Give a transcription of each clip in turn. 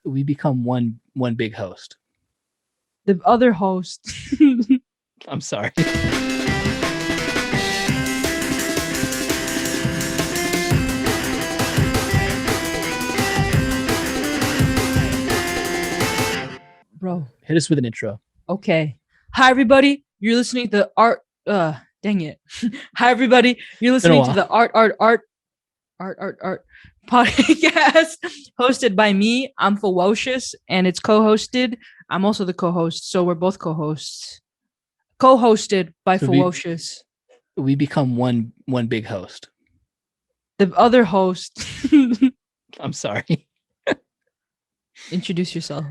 we become one big host. The other host. I'm sorry. Bro. Hit us with an intro. Okay. Hi everybody. You're listening to dang it. Hi everybody. You're listening to the Art podcast hosted by me. I'm Fewocious, and it's co-hosted. I'm also the co-host, so we're both co-hosts. Co-hosted by Fewocious. We become one big host. The other host. I'm sorry. Introduce yourself.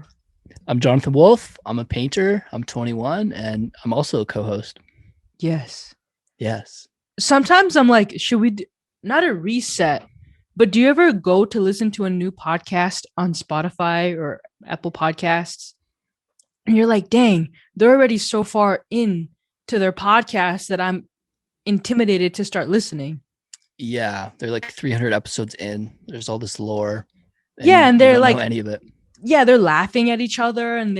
I'm Jonathan Wolfe. I'm a painter. I'm 21, and I'm also a co-host. Yes. Sometimes I'm like, should we not a reset, but do you ever go to listen to a new podcast on Spotify or Apple Podcasts, and you're like, dang, they're already so far in to their podcast that I'm intimidated to start listening? Yeah, they're like 300 episodes in. There's all this lore. And they're like, know any of it. Yeah, they're laughing at each other, and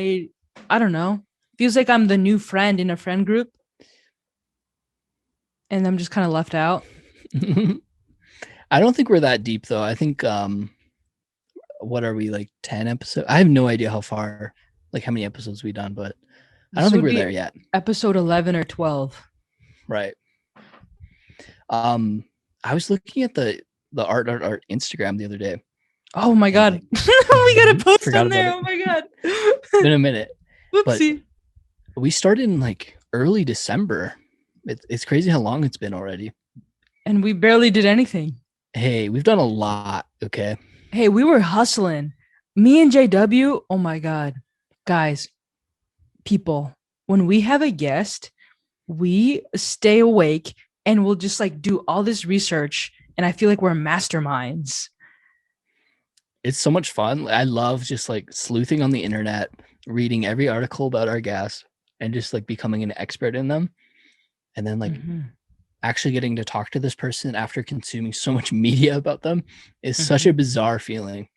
I don't know. Feels like I'm the new friend in a friend group, and I'm just kind of left out. I don't think we're that deep though. I think what are we, like 10 episodes? I have no idea how far, like how many episodes we've done, but I don't think we're there yet. Episode 11 or 12. Right. I was looking at the art Instagram the other day. Oh my god. Like, we gotta post on there. Oh my god. It's been a minute. Whoopsie. But we started in like early December. It's crazy how long it's been already. And we barely did anything. Hey, we've done a lot, okay? Hey, we were hustling. Me and JW, oh my god. Guys, people, when we have a guest, we stay awake and we'll just like do all this research, and I feel like we're masterminds. It's so much fun. I love just like sleuthing on the internet, reading every article about our guests, and just like becoming an expert in them. And then like actually getting to talk to this person after consuming so much media about them is such a bizarre feeling.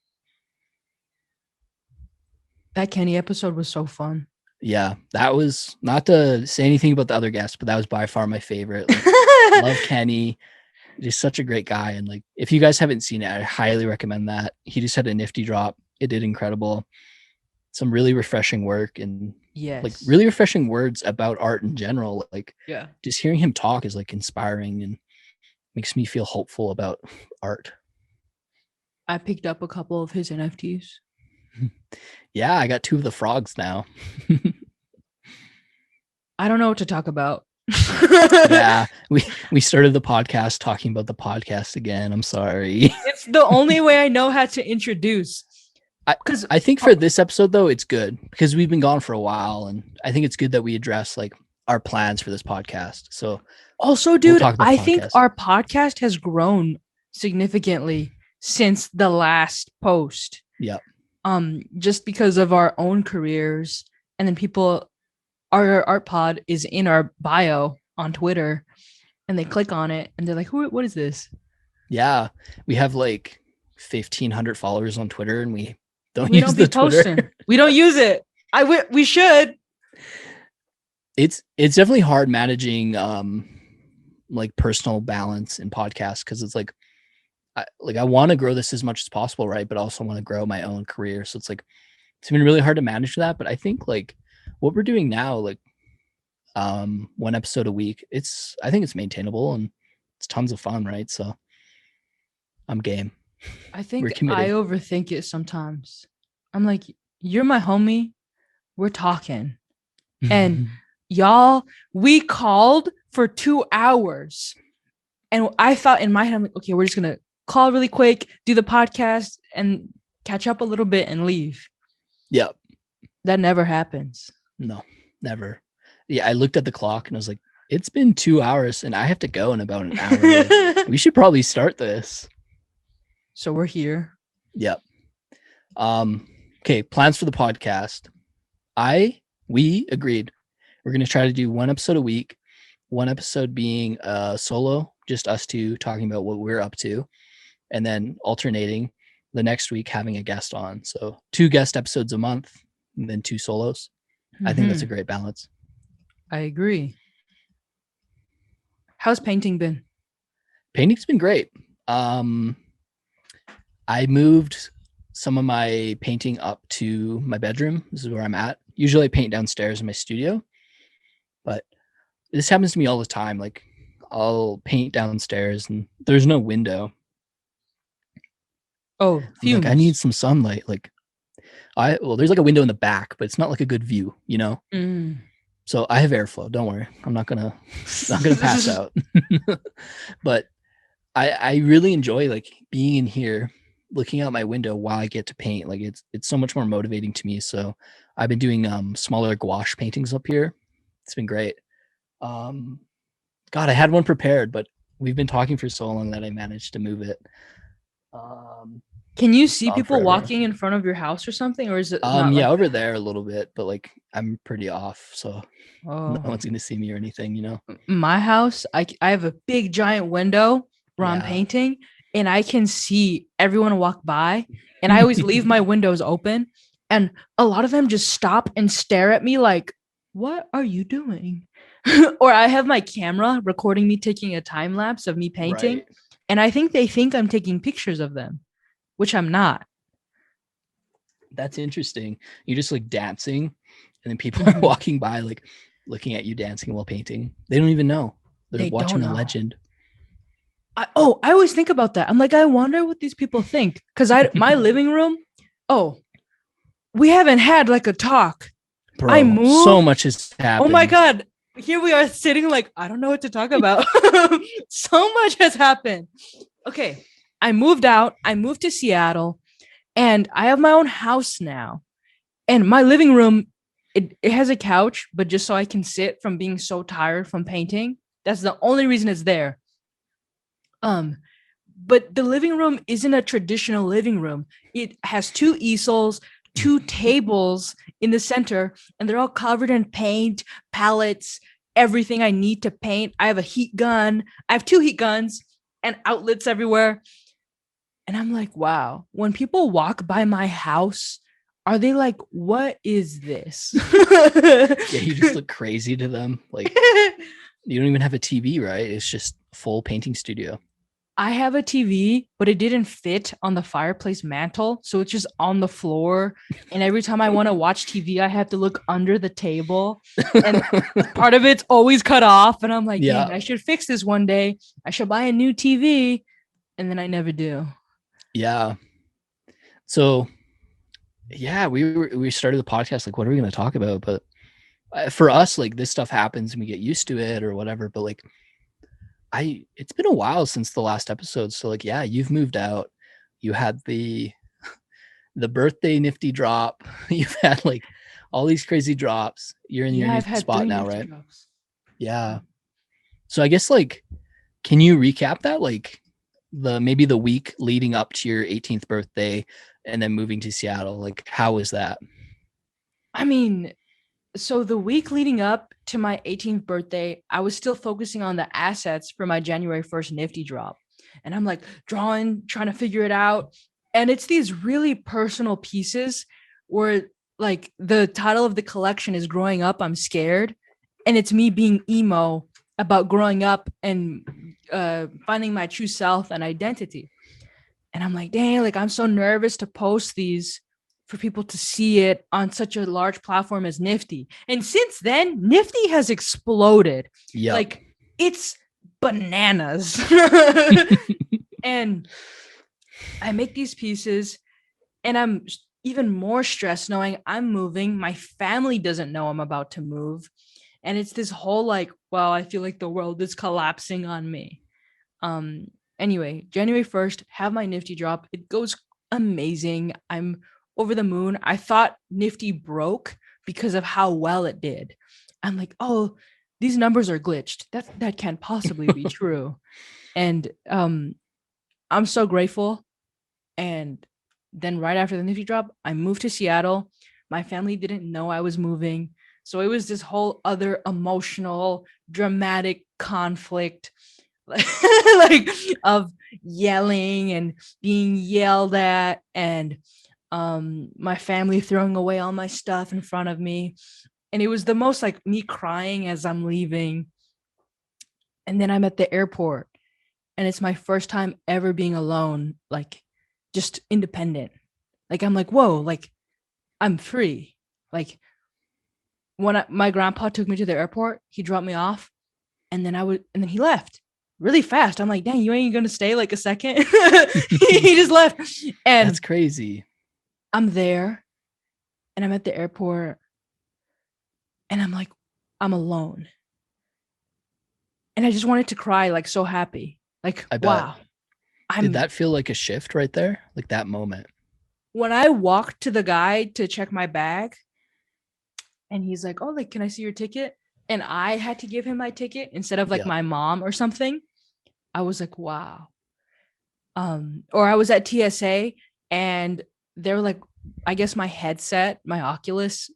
That Kenny episode was so fun. Yeah, that was, not to say anything about the other guests, but that was by far my favorite. Like, love Kenny. Just such a great guy. And like, if you guys haven't seen it, I highly recommend that. He just had a nifty drop. It did incredible. Some really refreshing work, and like really refreshing words about art in general. Like, just hearing him talk is like inspiring and makes me feel hopeful about art. I picked up a couple of his NFTs. Yeah, I got 2 of the frogs now. I don't know what to talk about. Yeah, we started the podcast talking about the podcast again. I'm sorry. It's the only way I know how to introduce. Because I think for this episode though, it's good because we've been gone for a while, and I think it's good that we address like our plans for this podcast. So also, dude, I think our podcast has grown significantly since the last post. Yeah. Just because of our own careers, and then our art pod is in our bio on Twitter, and they click on it and they're like, what is this? Yeah, we have like 1,500 followers on Twitter, and we don't use the Twitter. We don't use it. We should. It's definitely hard managing like personal balance in podcasts, because it's like I want to grow this as much as possible, right? But I also want to grow my own career. So it's like, it's been really hard to manage that. But I think like what we're doing now, like 1 episode a week, I think it's maintainable and it's tons of fun, right? So I'm game. I think I overthink it sometimes. I'm like, you're my homie. We're talking. And y'all, we called for 2 hours. And I thought in my head, I'm like, okay, we're just going to call really quick, do the podcast, and catch up a little bit and leave. Yep. That never happens. No, never. Yeah, I looked at the clock and I was like, it's been 2 hours and I have to go in about an hour. We should probably start this. So we're here. Yep. Okay, plans for the podcast. We agreed. We're going to try to do 1 episode a week. 1 episode being solo, just us 2 talking about what we're up to, and then alternating the next week having a guest on. So 2 guest episodes a month and then 2 solos. I think that's a great balance. I agree. How's painting been? Painting's been great. I moved some of my painting up to my bedroom. This is where I'm at. Usually I paint downstairs in my studio, but this happens to me all the time. Like I'll paint downstairs and there's no window. Oh, fumes. Like I need some sunlight. Like there's like a window in the back, but it's not like a good view, you know? So I have airflow. Don't worry. I'm not gonna pass out. But I really enjoy like being in here, looking out my window while I get to paint. Like it's so much more motivating to me. So I've been doing smaller gouache paintings up here. It's been great. God, I had one prepared, but we've been talking for so long that I managed to move it. Can you see people walking in front of your house or something, or is it not yeah, over there a little bit, but like I'm pretty off, so no one's gonna see me or anything, you know? My house, I have a big giant window where I'm painting, and I can see everyone walk by, and I always leave my windows open, and a lot of them just stop and stare at me like, what are you doing? Or I have my camera recording me taking a time lapse of me painting, and I think they think I'm taking pictures of them, which I'm not. That's interesting. You're just like dancing, and then people are walking by, like looking at you dancing while painting. They don't even know. They're watching a legend. I always think about that. I'm like, I wonder what these people think. Because my living room, we haven't had like a talk. Bro, I moved. So much has happened. Oh my God. Here we are sitting like, I don't know what to talk about. So much has happened. Okay. I moved out. I moved to Seattle, and I have my own house now. And my living room, it has a couch, but just so I can sit from being so tired from painting. That's the only reason it's there. But the living room isn't a traditional living room. It has 2 easels, 2 tables in the center, and they're all covered in paint, palettes, everything I need to paint. I have a heat gun. I have 2 heat guns and outlets everywhere. And I'm like, wow, when people walk by my house, are they like, what is this? Yeah, you just look crazy to them. Like, you don't even have a TV, right? It's just a full painting studio. I have a TV, but it didn't fit on the fireplace mantle. So it's just on the floor. And every time I want to watch TV, I have to look under the table. And part of it's always cut off. And I'm like, yeah, I should fix this one day. I should buy a new TV. And then I never do. Yeah. So, yeah, we started the podcast like, what are we going to talk about? But for us, like this stuff happens and we get used to it or whatever. But like, it's been a while since the last episode. So like, yeah, you've moved out. You had the birthday nifty drop. You've had like all these crazy drops. You're in your new spot now, right? Drops. Yeah. So I guess like, can you recap that? Like maybe the week leading up to your 18th birthday and then moving to Seattle. Like, how was that? I mean, so the week leading up to my 18th birthday, I was still focusing on the assets for my January 1st Nifty drop. And I'm like trying to figure it out. And it's these really personal pieces where like the title of the collection is Growing Up, I'm Scared. And it's me being emo about growing up and finding my true self and identity. And I'm like, dang, like I'm so nervous to post these for people to see it on such a large platform as Nifty. And since then, Nifty has exploded. Yeah. Like it's bananas. And I make these pieces and I'm even more stressed knowing I'm moving. My family doesn't know I'm about to move. And it's this whole like, well, I feel like the world is collapsing on me. Anyway, January 1st, have my Nifty drop. It goes amazing. I'm over the moon. I thought Nifty broke because of how well it did. I'm like, oh, these numbers are glitched. That can't possibly be true. And I'm so grateful. And then right after the Nifty drop, I moved to Seattle. My family didn't know I was moving. So it was this whole other emotional, dramatic conflict like of yelling and being yelled at, and my family throwing away all my stuff in front of me. And it was the most like me crying as I'm leaving. And then I'm at the airport, and it's my first time ever being alone, like just independent. Like I'm like, whoa, like I'm free. Like when my grandpa took me to the airport, he dropped me off, and then he left really fast. I'm like, dang, you ain't gonna stay like a second. He just left. And That's crazy. I'm there, and I'm at the airport, and I'm like, I'm alone. And I just wanted to cry, like so happy. Like, I bet. wow. Did that feel like a shift right there? Like that moment? When I walked to the guy to check my bag, and he's like, oh, like, can I see your ticket? And I had to give him my ticket instead of like my mom or something. I was like, wow. Or I was at TSA, and they were like, I guess my headset, my Oculus,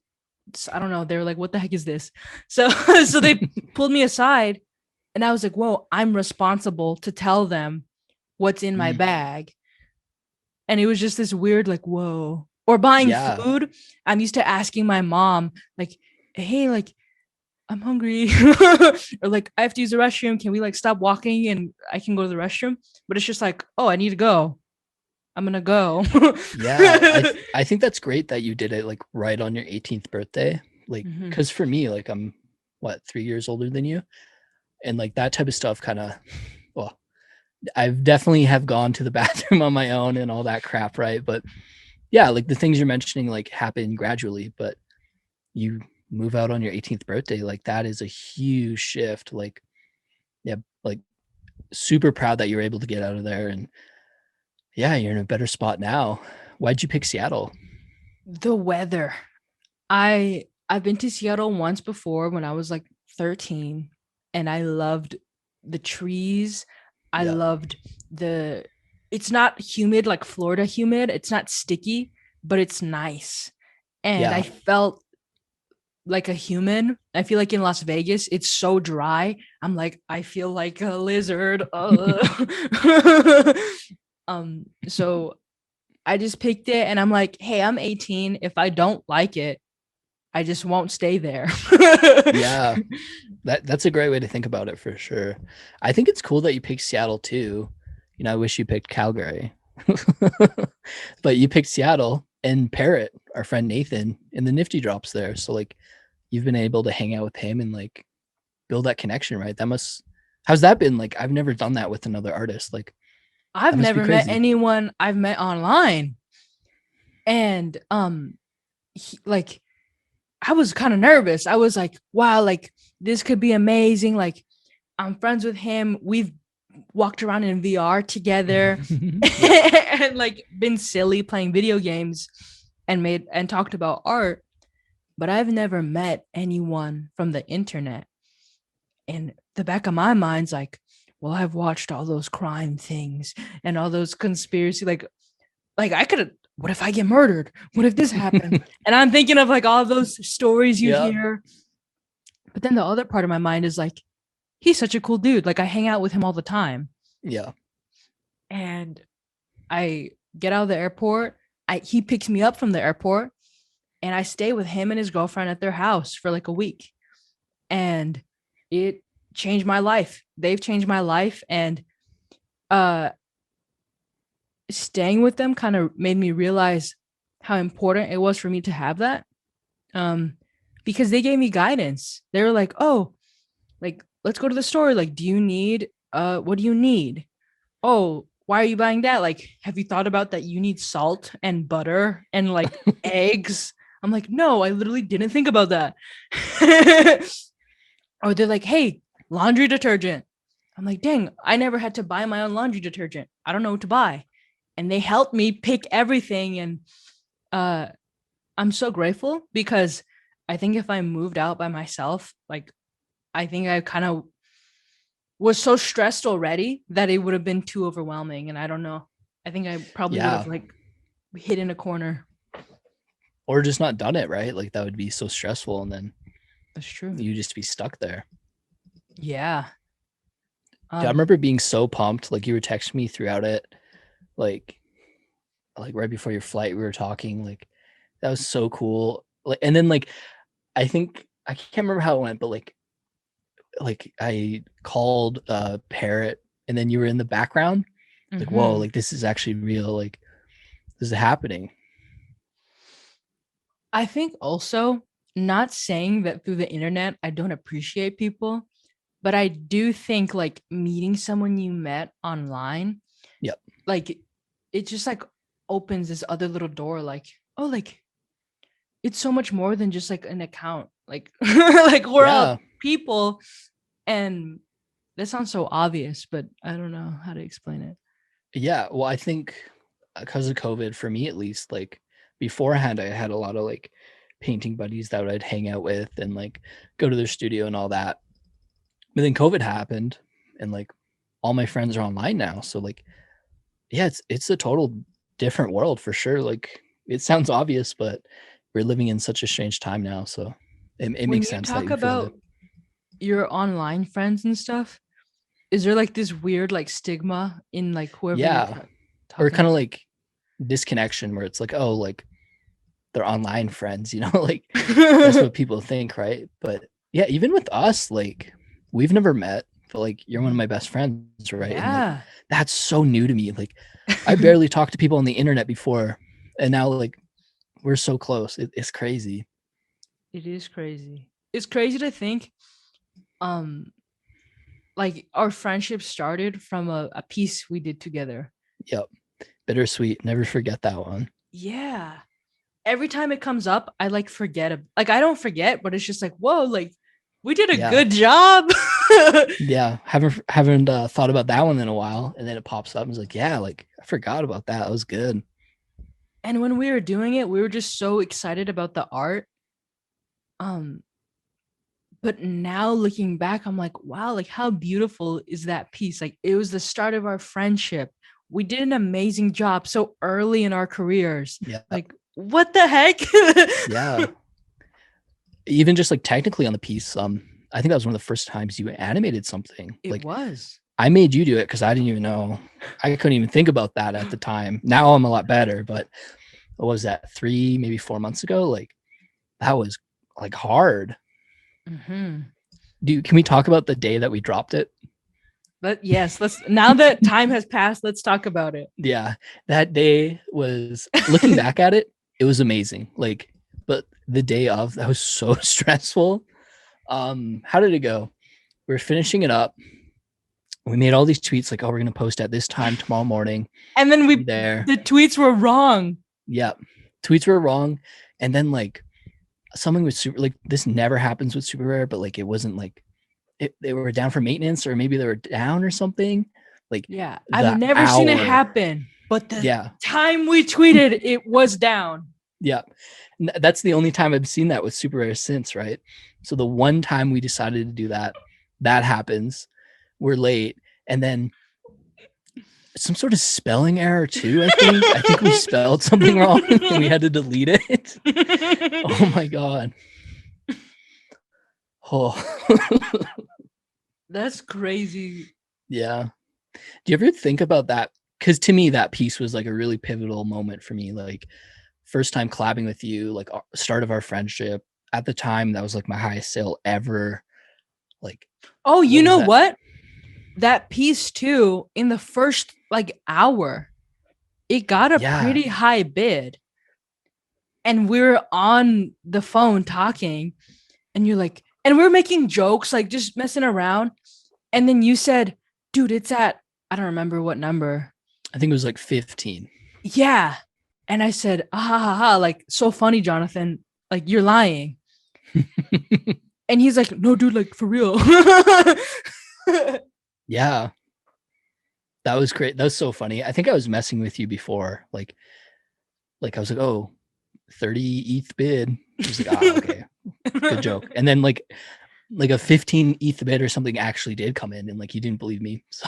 I don't know. They were like, what the heck is this? So they pulled me aside, and I was like, whoa, I'm responsible to tell them what's in my bag. And it was just this weird, like, whoa. Or buying food. I'm used to asking my mom, like, hey, like, I'm hungry. Or like, I have to use the restroom. Can we like stop walking and I can go to the restroom? But it's just like, oh, I need to go. I'm gonna go. I think that's great that you did it like right on your 18th birthday. Like, because for me, like I'm 3 years older than you, and like that type of stuff kind of, well, I've definitely have gone to the bathroom on my own and all that crap, right? But yeah, like the things you're mentioning like happen gradually, but you move out on your 18th birthday, like that is a huge shift. Like, yeah, like super proud that you're able to get out of there, and yeah, you're in a better spot now. Why'd you pick Seattle? The weather. I've been to Seattle once before when I was like 13, and I loved the trees. I loved it's not humid like Florida humid. It's not sticky, but it's nice. And I felt like a human. I feel like in Las Vegas, it's so dry. I'm like, I feel like a lizard. So I just picked it, and I'm like, hey, I'm 18. If I don't like it, I just won't stay there. Yeah. That's a great way to think about it for sure. I think it's cool that you picked Seattle too. You know, I wish you picked Calgary. But you picked Seattle, and Parrot, our friend Nathan, in the Nifty drops there. So like you've been able to hang out with him and like build that connection, right? How's that been? Like I've never done that with another artist. Like I've never met anyone I've met online. And like I was kind of nervous. I was like, wow, like this could be amazing. Like I'm friends with him. We've walked around in VR together and like been silly playing video games and talked about art. But I've never met anyone from the internet. And the back of my mind's like, well, I've watched all those crime things and all those conspiracy, like I could have, what if I get murdered? What if this happened? And I'm thinking of like all of those stories you hear. But then the other part of my mind is like, he's such a cool dude. Like I hang out with him all the time. Yeah. And I get out of the airport. He picks me up from the airport, and I stay with him and his girlfriend at their house for like a week. And it changed my life. They've changed my life. And staying with them kind of made me realize how important it was for me to have that. Because they gave me guidance. They were like, oh, like, let's go to the store. Like, do you need, what do you need? Oh, why are you buying that? Like, have you thought about that you need salt and butter and like eggs? I'm like, no, I literally didn't think about that. Or they're like, hey, laundry detergent. I'm like, dang, I never had to buy my own laundry detergent. I don't know what to buy. And they helped me pick everything. And I'm so grateful, because I think if I moved out by myself, like I think I kind of was so stressed already that it would have been too overwhelming. And I don't know. I think I probably would have like hid in a corner. Or just not done it, right? Like that would be so stressful, and then that's true. You just be stuck there. Yeah. I remember being so pumped. Like you were texting me throughout it, like right before your flight, we were talking. Like that was so cool. Like, and then like I think I can't remember how it went, but like I called Parrot, and then you were in the background. Like, whoa, like this is actually real. Like this is happening. I think also, not saying that through the internet I don't appreciate people, but I do think like meeting someone you met online, Yep. like it just like opens this other little door, like, oh, like it's so much more than just like an account. Like like we're all people. And that sounds so obvious, but I don't know how to explain it. Yeah, well, I think because of COVID, for me at least, like beforehand, I had a lot of like painting buddies that I'd hang out with and like go to their studio and all that. But then COVID happened, and like all my friends are online now. So like, yeah, it's a total different world for sure. Like it sounds obvious, but we're living in such a strange time now. So it makes sense that Talk you feel about it. Your online friends and stuff, is there like this weird like stigma in like whoever you're Yeah, or talking kind of to? like disconnection where it's like, oh, like they're online friends, like that's what people think, right? But yeah, even with us, like we've never met, but like you're one of my best friends, right? And like Yeah. that's so new to me. Like I barely talked to people on the internet before, and now like we're so close. It's crazy. It is crazy. It's crazy to think um like our friendship started from a piece we did together. Yep. Bittersweet. Never forget that one. Yeah. Every time it comes up, I like forget. Like I don't forget, but it's just like, whoa, like we did a good job. Yeah, haven't thought about that one in a while, and then it pops up and it's like, yeah, like I forgot about that. That was good. And when we were doing it, we were just so excited about the art. Um, but now looking back, I'm like, wow, like how beautiful is that piece? Like it was the start of our friendship. We did an amazing job so early in our careers. Yeah. Like, what the heck? Yeah. Even just like technically on the piece, I think that was one of the first times you animated something. It was. I made you do it because I didn't even know. I couldn't even think about that at the time. Now I'm a lot better, but what was that, 3, maybe 4 months ago? Like that was like hard. Mm-hmm. Can we talk about the day that we dropped it? But yes, now that time has passed, let's talk about it. Yeah, that day was, looking back at it, it was amazing. Like, but the day of, that was so stressful. How did it go? We were finishing it up. We made all these tweets like, oh, we're gonna post at this time tomorrow morning. And then the tweets were wrong. Yeah, tweets were wrong. And then like something was super, like this never happens with Super Rare, but like it wasn't like they were down for maintenance, or maybe they were down or something. Like, yeah, I've never seen it happen, but the time we tweeted, it was down. Yeah, that's the only time I've seen that with Super Rare since, right? So the one time we decided to do that, that happens. We're late, and then some sort of spelling error too. I think we spelled something wrong and we had to delete it. Oh my god. Oh. That's crazy. Yeah. Do you ever think about that? Because to me, that piece was like a really pivotal moment for me. Like first time collabing with you, like start of our friendship. At the time, that was like my highest sale ever. Like, oh, you know what? That piece too, in the first like hour, it got a pretty high bid. And we were on the phone talking, and you're like, and we we're making jokes, like just messing around. And then you said, dude, it's at, I don't remember what number. I think it was like 15. Yeah. And I said, ah, ha, ha, ha, like, so funny, Jonathan. Like, you're lying. And he's like, no, dude, like, for real. Yeah. That was great. That was so funny. I think I was messing with you before. Like I was like, oh, 30 ETH bid. He's like, ah, okay. Good joke. And then like a 15 ETH bid or something actually did come in, and like you didn't believe me. So.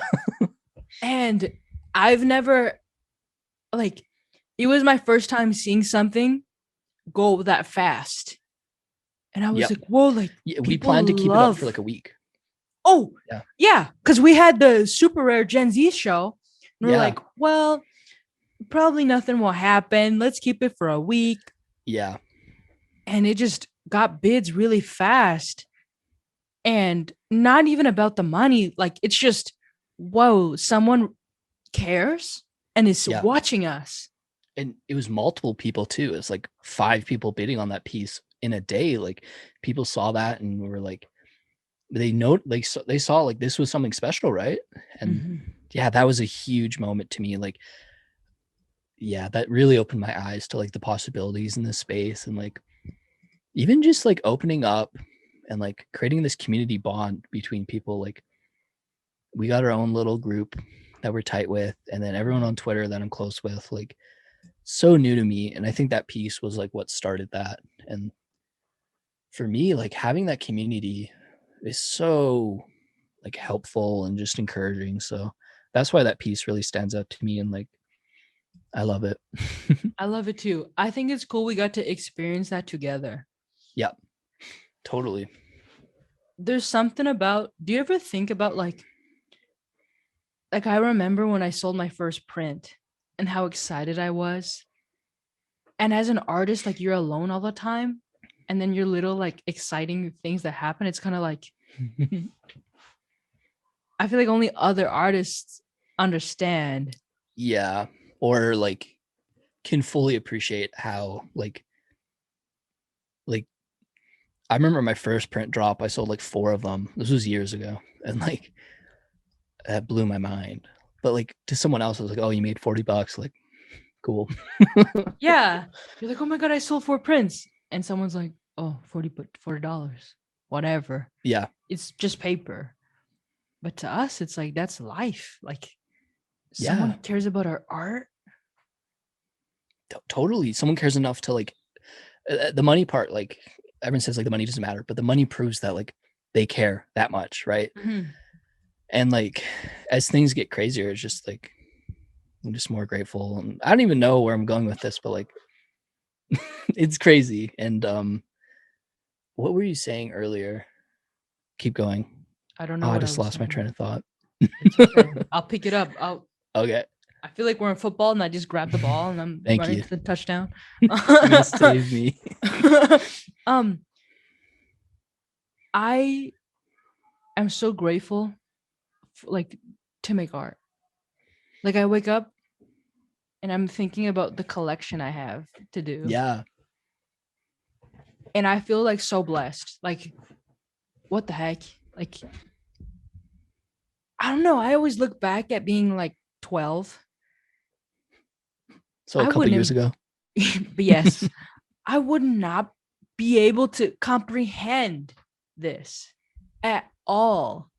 And I've never, like, it was my first time seeing something go that fast. And I was like, whoa, like, yeah, we planned to keep it up for like a week. Oh, Yeah. yeah, because we had the super rare Gen Z show. And we're like, well, probably nothing will happen. Let's keep it for a week. Yeah. And it just got bids really fast. And not even about the money. Like, it's just, whoa, someone cares and is watching us. And it was multiple people too. It's like 5 people bidding on that piece in a day. Like, people saw that and were like, they saw like this was something special, right? And yeah, that was a huge moment to me. Like, yeah, that really opened my eyes to like the possibilities in this space, and like even just like opening up and like creating this community bond between people. Like, we got our own little group that we're tight with, and then everyone on Twitter that I'm close with. Like, so new to me, and I think that piece was like what started that. And for me, like having that community is so like helpful and just encouraging. So that's why that piece really stands out to me, and like I love it. I love it too. I think it's cool we got to experience that together. Yeah, totally. There's something about, do you ever think about like I remember when I sold my first print and how excited I was. And as an artist, like you're alone all the time. And then your little like exciting things that happen, it's kind of like, I feel like only other artists understand. Yeah. Or like can fully appreciate how like I remember my first print drop, I sold like 4 of them. This was years ago. And like that blew my mind. But like to someone else, I was like, oh, you made $40. Like, cool. Yeah. You're like, oh my God, I sold 4 prints. And someone's like, oh, $40, whatever. Yeah. It's just paper. But to us, it's like, that's life. Like someone cares about our art. Totally. Someone cares enough to like the money part. Like everyone says like the money doesn't matter, but the money proves that like they care that much. Right. And like as things get crazier, it's just like I'm just more grateful. And I don't even know where I'm going with this, but like it's crazy. And what were you saying earlier? Keep going. I don't know. I just lost my train of thought. Okay. I'll pick it up. Okay. I feel like we're in football and I just grabbed the ball and I'm running to the touchdown. You saved me. I am so grateful like to make art. Like I wake up and I'm thinking about the collection I have to do. Yeah. And I feel like so blessed. Like, what the heck? Like, I don't know. I always look back at being like 12. So a couple years ago. But yes, I would not be able to comprehend this at all.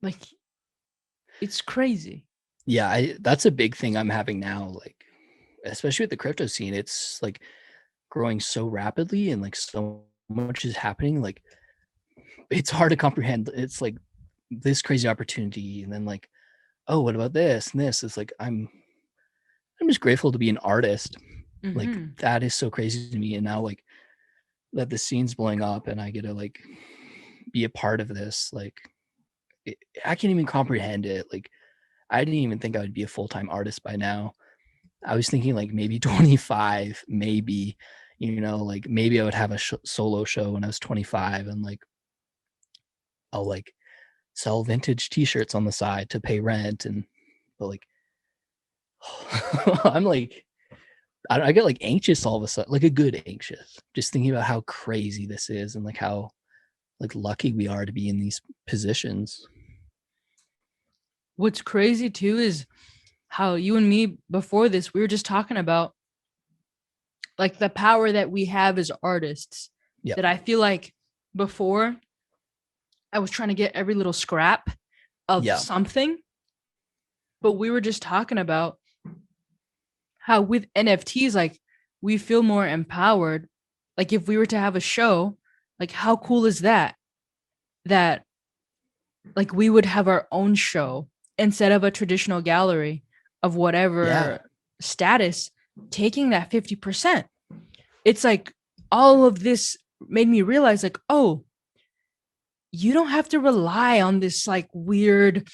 Like, it's crazy. Yeah, that's a big thing I'm having now. Like, especially with the crypto scene, it's like growing so rapidly and like so much is happening. Like, it's hard to comprehend. It's like this crazy opportunity, and then like, oh, what about this and this? It's like I'm just grateful to be an artist. Like that is so crazy to me. And now like that the scene's blowing up and I get to like be a part of this. Like I can't even comprehend it. Like I didn't even think I would be a full-time artist by now. I was thinking like maybe 25, maybe, like maybe I would have a solo show when I was 25 and like I'll like sell vintage t-shirts on the side to pay rent. But like I'm like I get like anxious all of a sudden, like a good anxious, just thinking about how crazy this is and like how like lucky we are to be in these positions. What's crazy too is how you and me before this, we were just talking about like the power that we have as artists. Yep. That I feel like before I was trying to get every little scrap of something, but we were just talking about how with NFTs, like we feel more empowered. Like if we were to have a show, like how cool is that? That like we would have our own show instead of a traditional gallery of whatever status, taking that 50%. It's like all of this made me realize like, oh, you don't have to rely on this like weird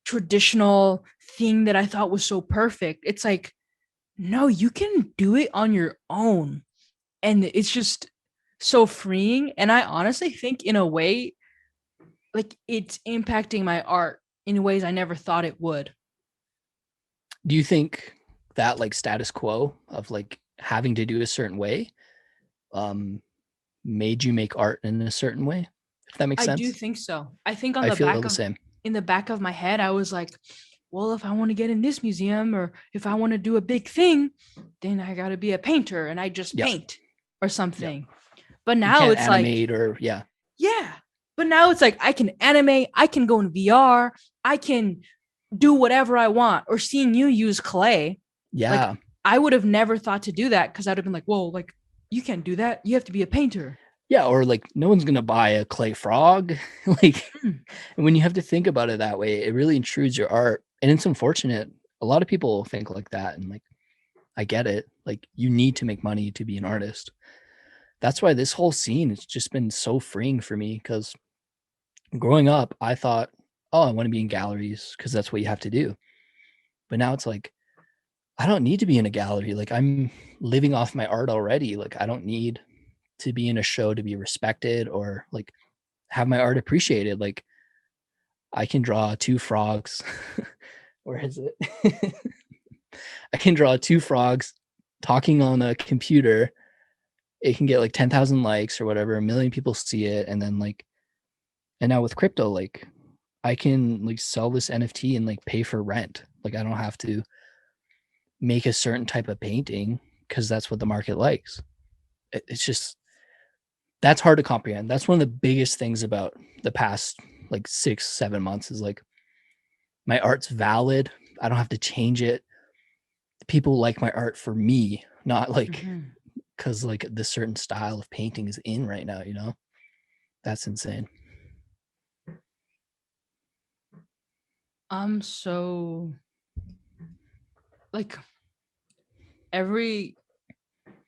traditional thing that I thought was so perfect. It's like, no, you can do it on your own. And it's just so freeing. And I honestly think, in a way, like it's impacting my art in ways I never thought it would. Do you think that like status quo of like having to do a certain way um made you make art in a certain way? If that makes I do sense? think so. I think I feel the same. in the back of my head, I was like, well, if I want to get in this museum or if I want to do a big thing, then I got to be a painter and I just Yep. paint or Yep. something. But You now can't it's like, animate or yeah. yeah. But now it's like I can animate, I can go in VR, I can do whatever I want. Or seeing you use clay, like Yeah. I would have never thought to do that because I'd have been like, whoa, like you can't do that. You have to be a painter. Yeah, or like no one's gonna buy a clay frog. Like, Mm. and when you have to think about it that way, it really intrudes your art. And it's unfortunate. A lot of people think like that. And like, I get it. Like, you need to make money to be an artist. That's why this whole scene has just been so freeing for me. Cause growing up, I thought, oh, I want to be in galleries because that's what you have to do. But now it's like, I don't need to be in a gallery. Like, I'm living off my art already. Like, I don't need to be in a show to be respected or like have my art appreciated. Like, I can draw two frogs. Where is it? I can draw two frogs talking on a computer. It can get like 10,000 likes or whatever. A million people see it. And then like, and now with crypto, like I can like sell this NFT and like pay for rent. Like I don't have to make a certain type of painting because that's what the market likes. It's just, that's hard to comprehend. That's one of the biggest things about the past like 6, 7 months is like my art's valid. I don't have to change it. People like my art for me, not like because like this certain style of painting is in right now, you know? That's insane. So like every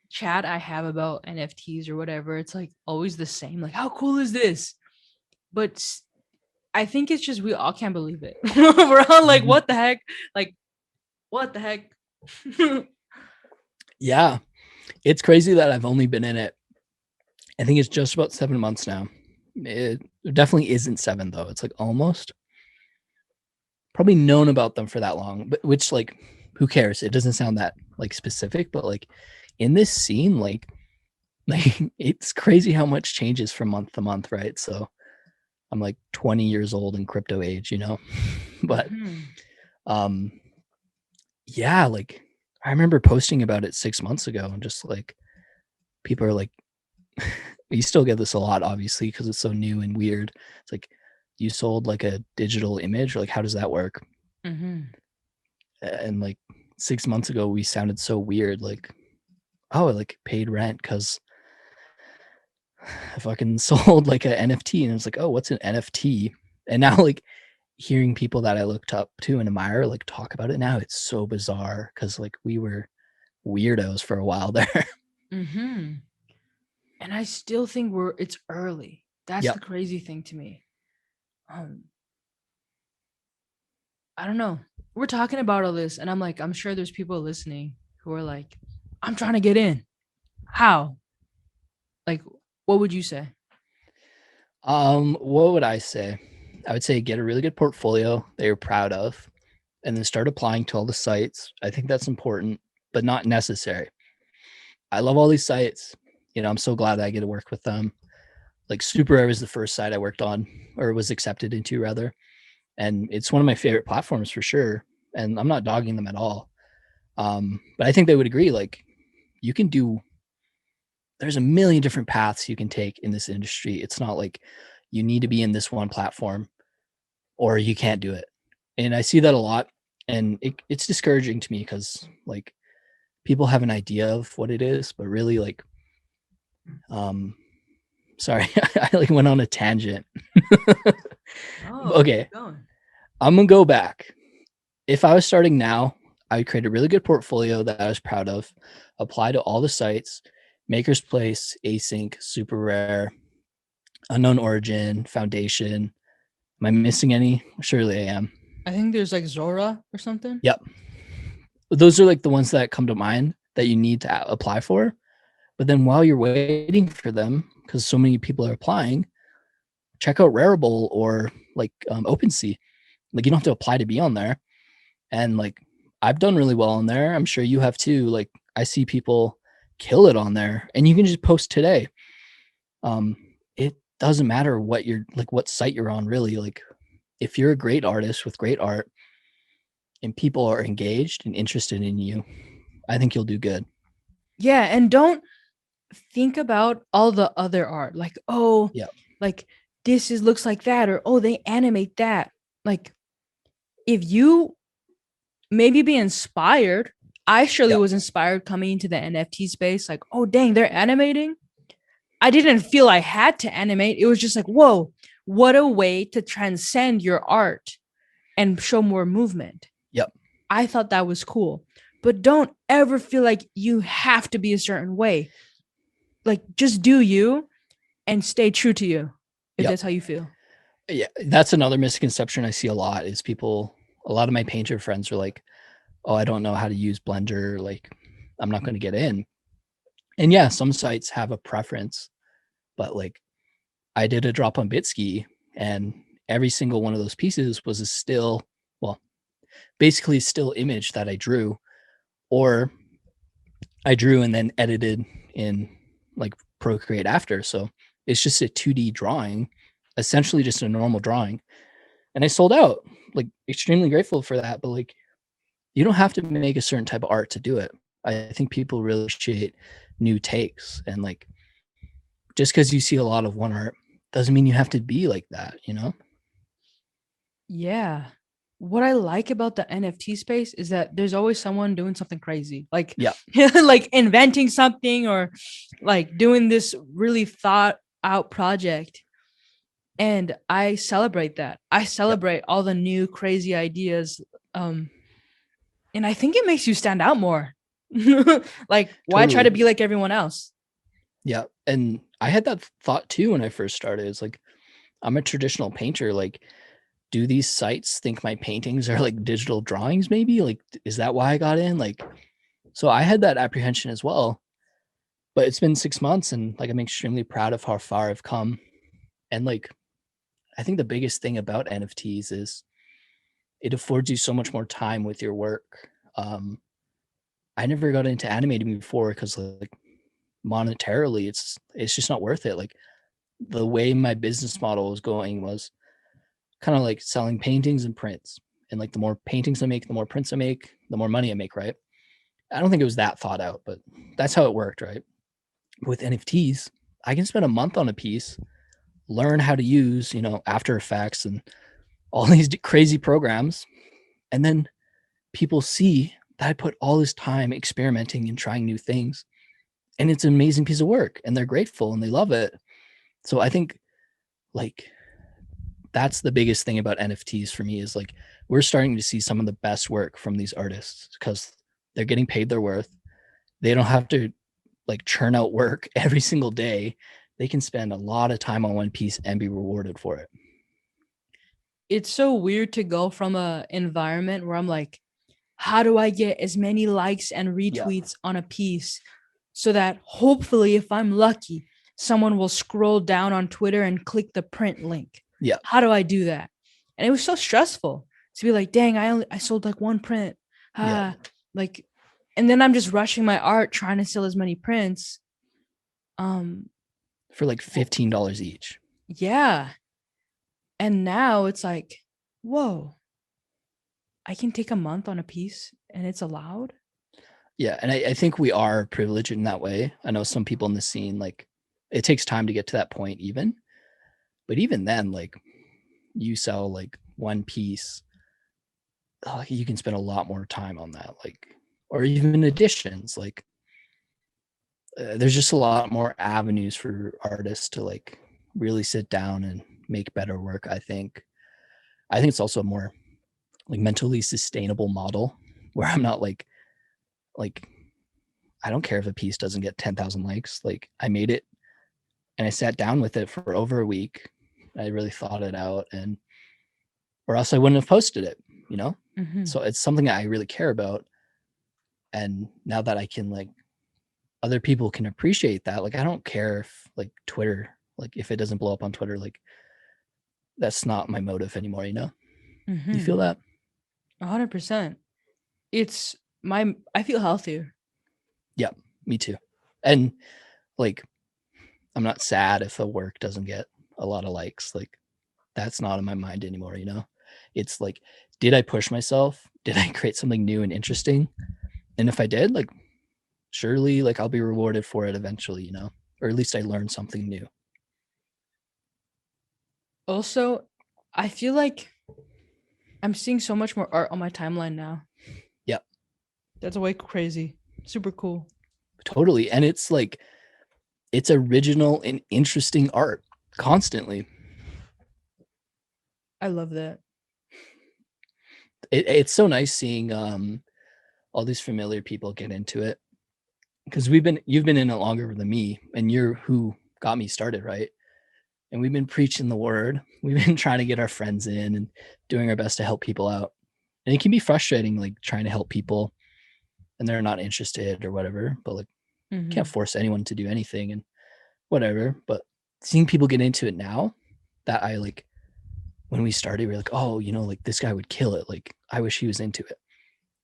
chat I have about NFTs or whatever, it's like always the same. Like, how cool is this? But I think it's just we all can't believe it. We're all like, what the heck? Like, what the heck? Yeah. It's crazy that I've only been in it. I think it's just about 7 months now. It definitely isn't 7 though. It's like almost probably known about them for that long, but which like who cares? It doesn't sound that like specific, but like in this scene, like it's crazy how much changes from month to month, right? So I'm like 20 years old in crypto age, you know? But um yeah, like I remember posting about it 6 months ago and just like people are like, you still get this a lot, obviously, because it's so new and weird. It's like you sold like a digital image, or like how does that work? And like 6 months ago, we sounded so weird, like, oh, I like paid rent because I fucking sold like an NFT, and it's like, oh, what's an NFT? And now like hearing people that I looked up to and admire like talk about it now, it's so bizarre because like we were weirdos for a while there. And I still think it's early. That's the Yep. crazy thing to me. I don't know. We're talking about all this, and I'm like, I'm sure there's people listening who are like, I'm trying to get in. How? Like, what would you say? What would I say? I would say get a really good portfolio that you're proud of and then start applying to all the sites. I think that's important, but not necessary. I love all these sites. You know, I'm so glad that I get to work with them. Like Super Rare was the first site I worked on or was accepted into rather. And it's one of my favorite platforms for sure. And I'm not dogging them at all. But I think they would agree, like you can do, there's a million different paths you can take in this industry. It's not like you need to be in this one platform or you can't do it. And I see that a lot. And it's discouraging to me because like people have an idea of what it is, but really like, sorry, I like went on a tangent. Okay. I'm going to go back. If I was starting now, I would create a really good portfolio that I was proud of, apply to all the sites, Maker's Place, Async, Super Rare, Unknown Origin, Foundation. Am I missing any? Surely I am. I think there's like Zora or something. Yep. Those are like the ones that come to mind that you need to apply for. But then while you're waiting for them, because so many people are applying, check out Rarible or like OpenSea. Like you don't have to apply to be on there. And like I've done really well on there. I'm sure you have too. Like I see people kill it on there, and you can just post today. It doesn't matter what you're like, what site you're on, really. Like if you're a great artist with great art and people are engaged and interested in you, I think you'll do good. Yeah, and don't think about all the other art. Like, oh, Yeah. like this is looks like that, or oh, they animate that. Like, if you maybe be inspired, I surely Yep. was inspired coming into the NFT space. Like, oh dang, they're animating. I didn't feel I had to animate. It was just like, whoa, what a way to transcend your art and show more movement. Yep. I thought that was cool. But don't ever feel like you have to be a certain way. Like just do you and stay true to you if Yep. that's how you feel. Yeah. That's another misconception I see a lot is people, a lot of my painter friends are like, oh, I don't know how to use Blender. Like, I'm not going to get in. And yeah, some sites have a preference, but like I did a drop on Bitski and every single one of those pieces was a still, well, basically a still image that I drew, or I drew and then edited in like Procreate after. So it's just a 2D drawing, essentially just a normal drawing. And I sold out, like extremely grateful for that. But like, you don't have to make a certain type of art to do it. I think people really appreciate new takes. And like, just because you see a lot of one art doesn't mean you have to be like that, you know? Yeah. What I like about the NFT space is that there's always someone doing something crazy, like Yeah. like inventing something or like doing this really thought out project. And I celebrate that. I celebrate all the new crazy ideas. And I think it makes you stand out more. Like, why try to Totally. be like everyone else? Yeah. And I had that thought too when I first started. It's like, I'm a traditional painter. Like, do these sites think my paintings are like digital drawings? Maybe like, is that why I got in? Like, so I had that apprehension as well. But it's been 6 months, and like I'm extremely proud of how far I've come. And like, I think the biggest thing about NFTs is it affords you so much more time with your work. I never got into animating before because like monetarily, it's just not worth it. Like the way my business model was going was kind of like selling paintings and prints. And like the more paintings I make, the more prints I make, the more money I make, right? I don't think it was that thought out, but that's how it worked, right? With NFTs, I can spend a month on a piece, learn how to use, After Effects and all these crazy programs, and then people see that I put all this time experimenting and trying new things, and it's an amazing piece of work, and they're grateful and they love it. So I think like that's the biggest thing about NFTs for me is like we're starting to see some of the best work from these artists because they're getting paid their worth. They don't have to like churn out work every single day. They can spend a lot of time on one piece and be rewarded for it. It's so weird to go from a environment where I'm like, how do I get as many likes and Yeah. retweets on a piece so that hopefully, if I'm lucky, someone will scroll down on Twitter and click the print link. Yeah. How do I do that? And it was so stressful to be like, dang, I sold like one print. Yeah. Like, and then I'm just rushing my art trying to sell as many prints. For like $15 each. Yeah. And now it's like, whoa, I can take a month on a piece and it's allowed. Yeah. And I think we are privileged in that way. I know some people in the scene, like it takes time to get to that point even. But even then, like you sell like one piece, you can spend a lot more time on that. Like, or even additions. Like there's just a lot more avenues for artists to like really sit down and make better work. I think it's also a more like mentally sustainable model where I'm not like I don't care if a piece doesn't get 10,000 likes. Like I made it and I sat down with it for over a week. I really thought it out, and or else I wouldn't have posted it, you know? So it's something that I really care about. And now that I can like other people can appreciate that, like I don't care if like Twitter, like if it doesn't blow up on Twitter, like that's not my motive anymore, you know? You feel that? 100%. It's I feel healthier. Yeah, me too. And like I'm not sad if the work doesn't get a lot of likes. Like that's not in my mind anymore, you know? It's like, did I push myself? Did I create something new and interesting? And if I did, like surely like I'll be rewarded for it eventually, you know? Or at least I learned something new. Also, I feel like I'm seeing so much more art on my timeline now. Yep. That's way crazy. Super cool. Totally. And it's like it's original and interesting art constantly. I love that. It's so nice seeing all these familiar people get into it, because you've been in it longer than me, and you're who got me started, right? And we've been preaching the word. We've been trying to get our friends in and doing our best to help people out. And it can be frustrating, like trying to help people and they're not interested or whatever. But like, can't force anyone to do anything and whatever. But seeing people get into it now, that I like, when we started, we are like, oh, you know, like this guy would kill it. Like I wish he was into it.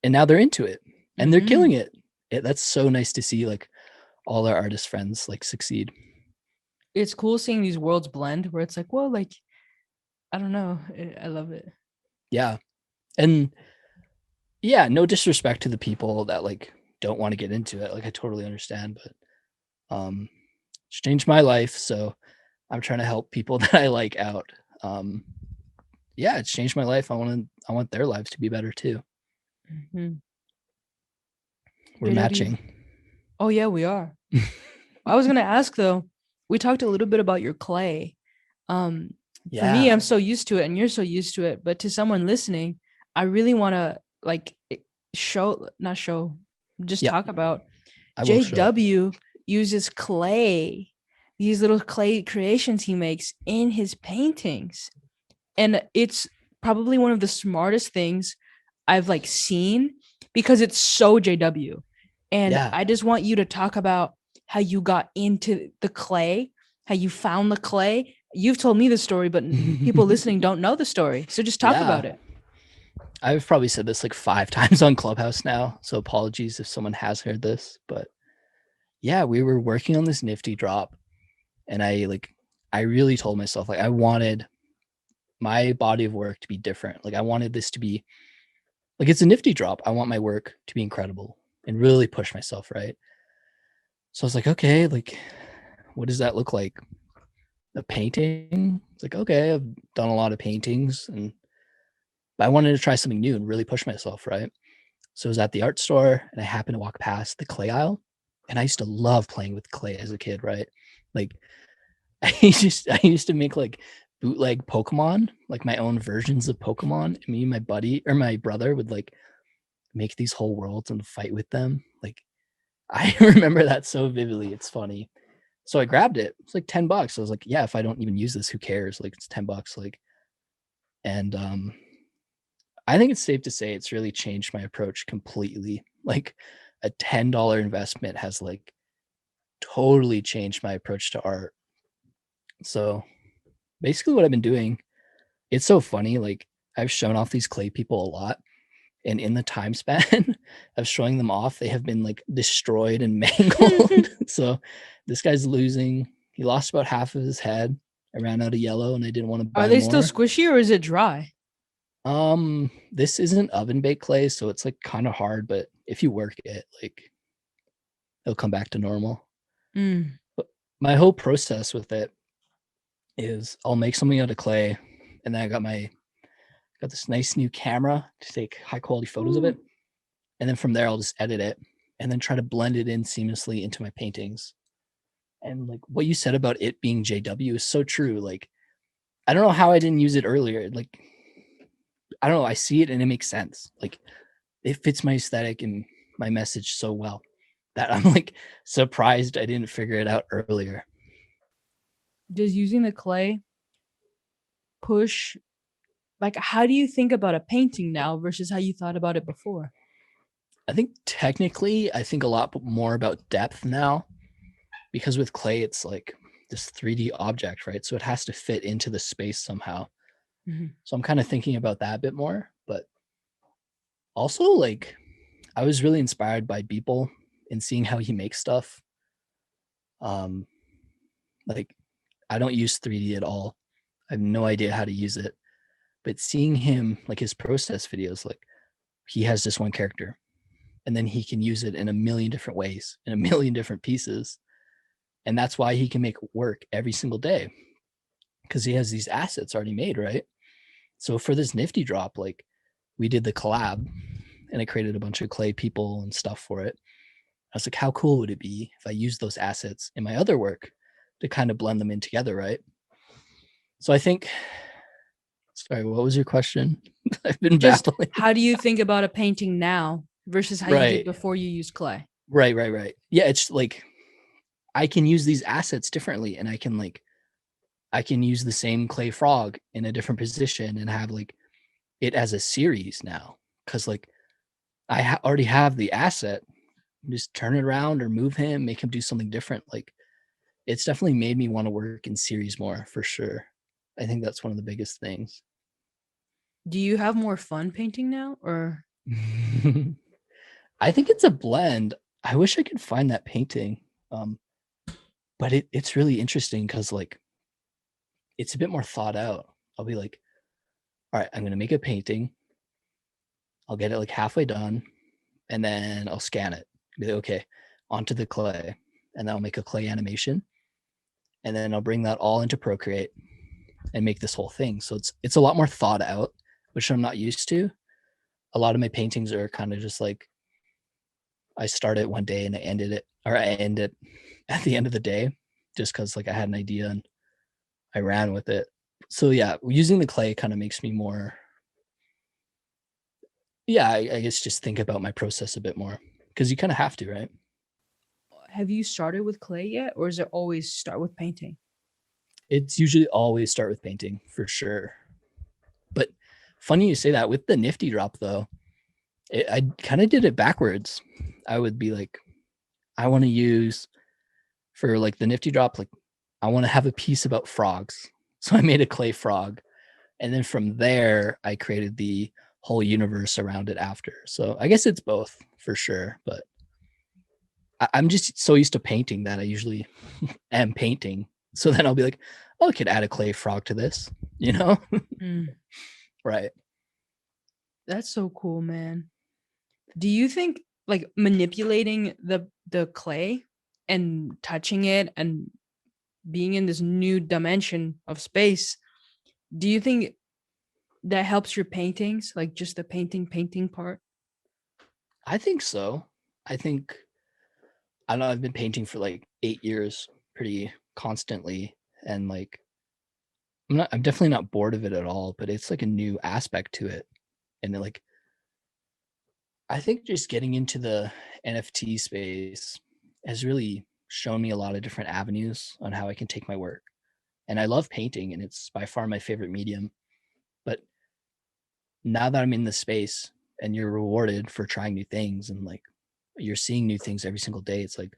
And now they're into it and they're killing it. That's so nice to see like all our artist friends like succeed. It's cool seeing these worlds blend where it's like, well, like, I don't know. I love it. Yeah. And yeah, no disrespect to the people that like don't want to get into it. Like I totally understand, but it's changed my life. So I'm trying to help people that I like out. Yeah, it's changed my life. I want their lives to be better too. We're matching. Oh yeah, we are. I was gonna ask though, we talked a little bit about your clay. For me, I'm so used to it and you're so used to it, but to someone listening, I really want to like talk about JW uses clay, these little clay creations he makes in his paintings. And it's probably one of the smartest things I've like seen because it's so JW. And I just want you to talk about how you got into the clay, how you found the clay. You've told me the story, but people listening don't know the story. So just talk about it. I've probably said this like 5 times on Clubhouse now, so apologies if someone has heard this, but yeah, we were working on this nifty drop and I really told myself like I wanted my body of work to be different. Like I wanted this to be like, it's a nifty drop. I want my work to be incredible and really push myself, right? So I was like, okay, like what does that look like? A painting? It's like, okay, I've done a lot of paintings but I wanted to try something new and really push myself, right? So I was at the art store and I happened to walk past the clay aisle. And I used to love playing with clay as a kid, right? Like I used to make like bootleg Pokemon, like my own versions of Pokemon. And me and my buddy or my brother would like make these whole worlds and fight with them. Like I remember that so vividly. It's funny. So I grabbed it. It's like $10. I was like, yeah, if I don't even use this, who cares? Like it's $10. Like, and I think it's safe to say it's really changed my approach completely. Like a $10 investment has like totally changed my approach to art. So basically what I've been doing, it's so funny. Like I've shown off these clay people a lot. And in the time span of showing them off, they have been like destroyed and mangled. So this guy's losing. He lost about half of his head. I ran out of yellow and I didn't want to buy more. Are they still squishy or is it dry? This isn't oven baked clay, so it's like kind of hard, but if you work it, like it'll come back to normal. But my whole process with it is I'll make something out of clay, and then I got this nice new camera to take high quality photos of it. And then from there I'll just edit it and then try to blend it in seamlessly into my paintings. And like what you said about it being JW is so true. Like I don't know how I didn't use it earlier. Like I don't know, I see it and it makes sense. Like it fits my aesthetic and my message so well that I'm like surprised I didn't figure it out earlier. does using the clay push, like, how do you think about a painting now versus how you thought about it before? I think technically, I think a lot more about depth now, because with clay, it's like this 3D object, right? So it has to fit into the space somehow. Mm-hmm. So I'm kind of thinking about that a bit more. But also, like, I was really inspired by Beeple and seeing how he makes stuff. Um, like, I don't use 3D at all. I have no idea how to use it. But seeing him, like his process videos, like he has this one character and then he can use it in a million different ways, in a million different pieces. And that's why he can make work every single day, because he has these assets already made, right? So for this Nifty drop, like we did the collab and I created a bunch of clay people and stuff for it. I was like, how cool would it be if I used those assets in my other work to kind of blend them in together, right? So I think, sorry, what was your question? I've been Just baffling. how do you think about a painting now versus how you did Right. before you used clay? Right. Yeah, it's like I can use these assets differently, and I can use the same clay frog in a different position and have like it as a series now, because like already have the asset. Just turn it around or move him, make him do something different. Like it's definitely made me want to work in series more for sure. I think that's one of the biggest things. Do you have more fun painting now, or I think it's a blend. I wish I could find that painting. But it's really interesting because like it's a bit more thought out. I'll be like, all right, I'm gonna make a painting. I'll get it like halfway done, and then I'll scan it. Be like, okay, onto the clay, and then I'll make a clay animation, and then I'll bring that all into Procreate and make this whole thing. So it's a lot more thought out, which I'm not used to. A lot of my paintings are kind of just like I started one day and I ended it, or I end it at the end of the day, just because like I had an idea and I ran with it. So yeah, using the clay kind of makes me more, yeah, I guess just think about my process a bit more, because you kind of have to, right? have you started with clay yet, or is it always start with painting? It's usually always start with painting for sure. But funny you say that. With the Nifty drop though, I kind of did it backwards. I would be like, I want to use for like the Nifty drop, like I want to have a piece about frogs. So I made a clay frog. And then from there, I created the whole universe around it after. So I guess it's both for sure. But I'm just so used to painting that I usually am painting. So then I'll be like, oh, I could add a clay frog to this, you know? Right. That's so cool, man. Do you think like manipulating the clay and touching it and being in this new dimension of space, do you think that helps your paintings, like just the painting part? I think so. I think I don't know, I've been painting for like 8 years pretty constantly. And like I'm definitely not bored of it at all, but it's like a new aspect to it. And like I think just getting into the NFT space has really shown me a lot of different avenues on how I can take my work. And I love painting and it's by far my favorite medium. But now that I'm in the space and you're rewarded for trying new things and like you're seeing new things every single day, it's like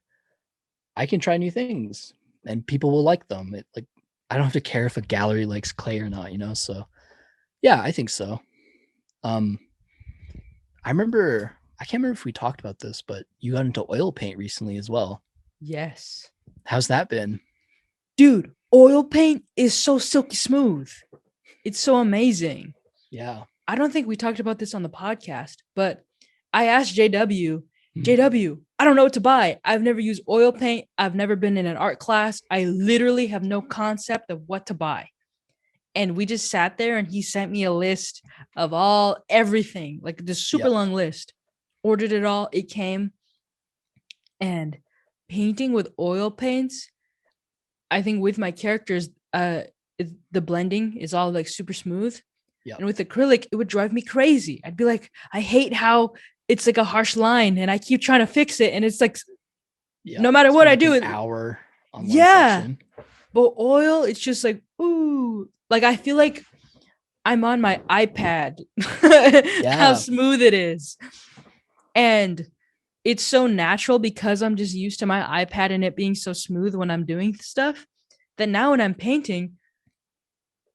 I can try new things and people will like them. It like I don't have to care if a gallery likes clay or not, you know? So yeah, I think so. Um I remember I can't remember if we talked about this, but you got into oil paint recently as well. Yes. How's that been? Dude, oil paint is so silky smooth. It's so amazing. Yeah. I don't think we talked about this on the podcast, but I asked JW, I don't know what to buy. I've never used oil paint. I've never been in an art class. I literally have no concept of what to buy. And we just sat there and he sent me a list of everything, like this super long list. Ordered it all. It came. And painting with oil paints, I think with my characters, the blending is all like super smooth. And with acrylic, it would drive me crazy. I'd be like, I hate how it's like a harsh line and I keep trying to fix it. And it's like, no matter what I do, an hour on one section. But oil, it's just like, ooh. Like I feel like I'm on my iPad. How Yeah, smooth it is. And it's so natural because I'm just used to my iPad and it being so smooth when I'm doing stuff that now when I'm painting,